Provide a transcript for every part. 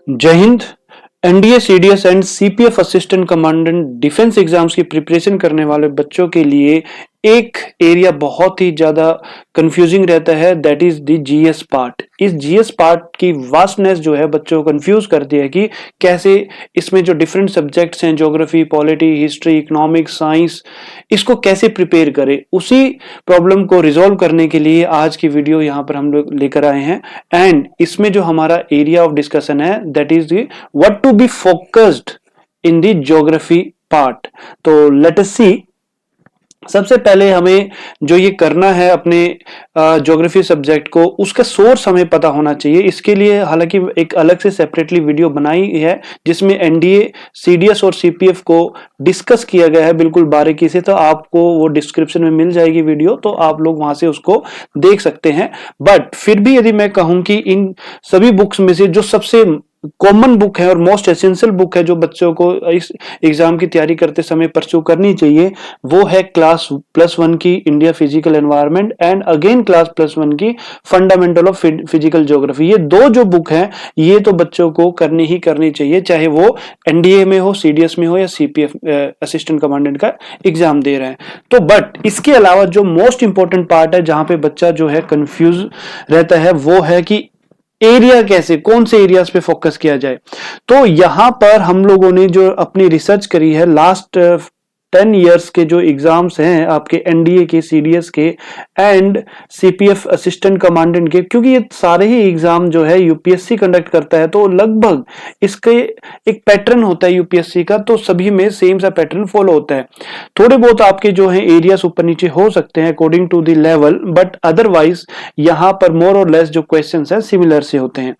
जय Hind. NDA, CDS and CPF assistant commandant defence exams की preparation करने वाले बच्चों के लिए एक एरिया बहुत ही ज्यादा कंफ्यूजिंग रहता है, that is the GS part. इस जीएस पार्ट की वास्टनेस जो है बच्चों को कंफ्यूज करती है कि कैसे इसमें जो डिफरेंट सब्जेक्ट्स हैं, geography, polity, history, economics, science, इसको कैसे प्रिपेयर करें। उसी प्रॉब्लम को रिजॉल्व करने के लिए आज की वीडियो यहाँ पर हम लोग लेकर आए हैं। एंड इसमें जो हमारा एरिया ऑफ डिस्कशन है that is the what to be focused in the geography part. तो लेट अस सी। सबसे पहले हमें जो ये करना है अपने ज्योग्राफी सब्जेक्ट को, उसका सोर्स हमें पता होना चाहिए। इसके लिए हालांकि एक अलग से सेपरेटली वीडियो बनाई है जिसमें एनडीए, सीडीएस और सीपीएफ को डिस्कस किया गया है बिल्कुल बारीकी से। तो आपको वो डिस्क्रिप्शन में मिल जाएगी वीडियो, तो आप लोग वहां से उसको देख सकते हैं। बट फिर भी यदि मैं कहूं कि इन सभी बुक्स में से जो सबसे कॉमन बुक है और मोस्ट एसेंशियल बुक है जो बच्चों को इस एग्जाम की तैयारी करते समय परस्यू करनी चाहिए, वो है क्लास +1 की India physical environment and again class +1 की फंडामेंटल ऑफ फिजिकल ज्योग्राफी। ये दो जो बुक है ये तो बच्चों को करनी ही करनी चाहिए, चाहे वो एनडीए में हो, सीडीएस में हो या सीपीएफ असिस्टेंट कमांडेंट का एग्जाम दे रहे हैं। तो बट इसके अलावा जो मोस्ट इंपॉर्टेंट पार्ट है जहां पे बच्चा जो है कंफ्यूज रहता है वो है कि एरिया कैसे, कौन से एरियाज पे फोकस किया जाए। तो यहां पर हम लोगों ने जो अपनी रिसर्च करी है लास्ट 10 इयर्स के जो एग्जाम्स हैं आपके एनडीए के, सीडीएस के एंड सीपीएफ असिस्टेंट कमांडेंट के, क्योंकि ये सारे ही एग्जाम जो है यूपीएससी कंडक्ट करता है, तो लगभग इसके एक पैटर्न होता है यूपीएससी का, तो सभी में सेम सा पैटर्न फॉलो होता है। थोड़े बहुत आपके जो है एरियाज ऊपर नीचे हो सकते हैं according to the level, but otherwise यहां पर मोर और लेस जो क्वेश्चंस है सिमिलर से होते हैं।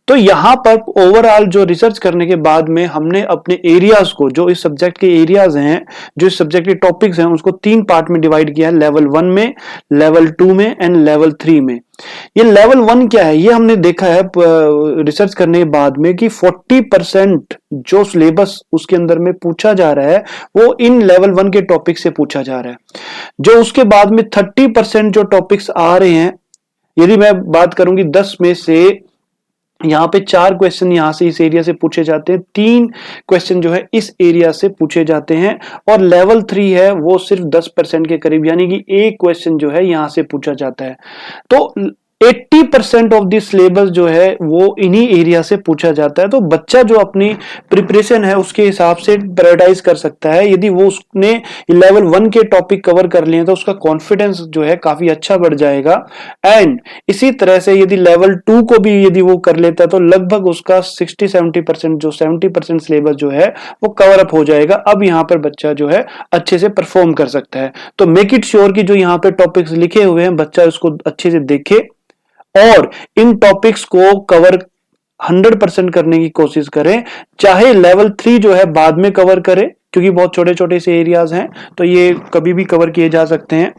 तो यहां पर ओवरऑल जो रिसर्च करने के बाद में हमने अपने एरियाज को, जो इस सब्जेक्ट के एरियाज हैं, जो इस सब्जेक्ट के टॉपिक्स हैं, उसको 3 पार्ट में डिवाइड किया है, लेवल 1 में, लेवल 2 में एंड लेवल 3 में। ये लेवल 1 क्या है, ये हमने देखा है रिसर्च करने के बाद में कि 40% जो सिलेबस उसके अंदर में पूछा जा रहा है वो इन लेवल 1 के टॉपिक से पूछा जा रहा है। जो उसके बाद में 30% जो टॉपिक्स आ रहे हैं, यदि मैं बात करूंगी 10 में से यहां पे 4 क्वेश्चन यहां से इस एरिया से पूछे जाते हैं, 3 क्वेश्चन जो है इस एरिया से पूछे जाते हैं, और लेवल 3 है वो सिर्फ 10% के करीब, यानी कि एक क्वेश्चन जो है यहां से पूछा जाता है। तो 80% ऑफ द सिलेबस जो है वो इन्हीं एरिया से पूछा जाता है। तो बच्चा जो अपनी प्रिपरेशन है उसके हिसाब से प्रायोरिटाइज कर सकता है। यदि वो उसने लेवल 1 के टॉपिक कवर कर लिए तो उसका कॉन्फिडेंस जो है काफी अच्छा बढ़ जाएगा। एंड इसी तरह से यदि लेवल 2 को भी यदि वो कर लेता है तो लगभग उसका 60-70% जो 70% सिलेबस जो है वो कवर अप हो जाएगा। अब यहाँ पर बच्चा जो है अच्छे से परफॉर्म कर सकता है। तो मेक इट श्योर कि जो यहाँ पे टॉपिक्स लिखे हुए हैं बच्चा उसको अच्छे से देखे और इन टॉपिक्स को कवर 100% करने की कोशिश करें। चाहे लेवल 3 जो है बाद में कवर करें, क्योंकि बहुत छोटे छोटे से एरियाज हैं तो ये कभी भी कवर किए जा सकते हैं।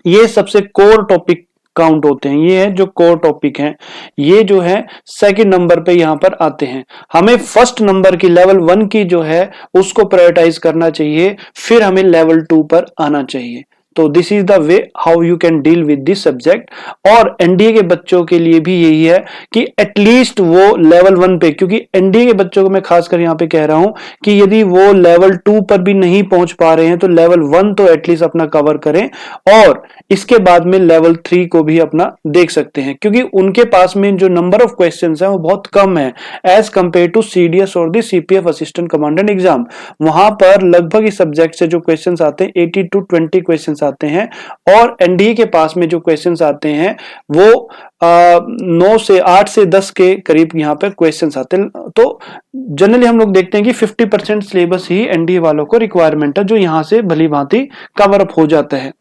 ये सबसे कोर टॉपिक काउंट होते हैं, ये है जो कोर टॉपिक हैं, ये जो है सेकंड नंबर पे यहां पर आते हैं। हमें फर्स्ट नंबर की लेवल 1 की जो है उसको प्रायोरिटाइज करना चाहिए, फिर हमें लेवल 2 पर आना चाहिए। तो this is the way how you can deal with this subject. और एनडीए के बच्चों के लिए भी यही है कि एटलीस्ट वो लेवल 1 पे, क्योंकि एनडीए के बच्चों को मैं खासकर यहाँ पे कह रहा हूं कि यदि वो लेवल 2 पर भी नहीं पहुंच पा रहे हैं तो लेवल 1 तो एटलीस्ट अपना कवर करें, और इसके बाद में लेवल 3 को भी अपना देख सकते हैं, क्योंकि उनके पास में जो नंबर ऑफ क्वेश्चंस हैं वो बहुत कम है एज कंपेयर टू सीडीएस और the CPF assistant commandant exam. वहां पर लगभग इस सब्जेक्ट से जो क्वेश्चंस आते हैं 80 to 20 क्वेश्चंस आते हैं, और एनडीए के पास में जो क्वेश्चंस आते हैं वो 9 से 8 से 10 के करीब यहाँ पे क्वेश्चंस आते हैं। तो जनरली हम लोग देखते हैं कि 50% सिलेबस ही एनडीए वालों को रिक्वायरमेंट है, जो यहाँ से भली भांति कवर अप हो जाता है।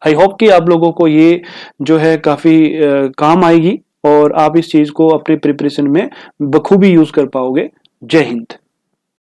आई होप कि आप लोगों को ये जो है काफी काम आएगी और आप इस चीज को अपने प्रिपरेशन में बखूबी यूज कर पाओगे। जय हिंद।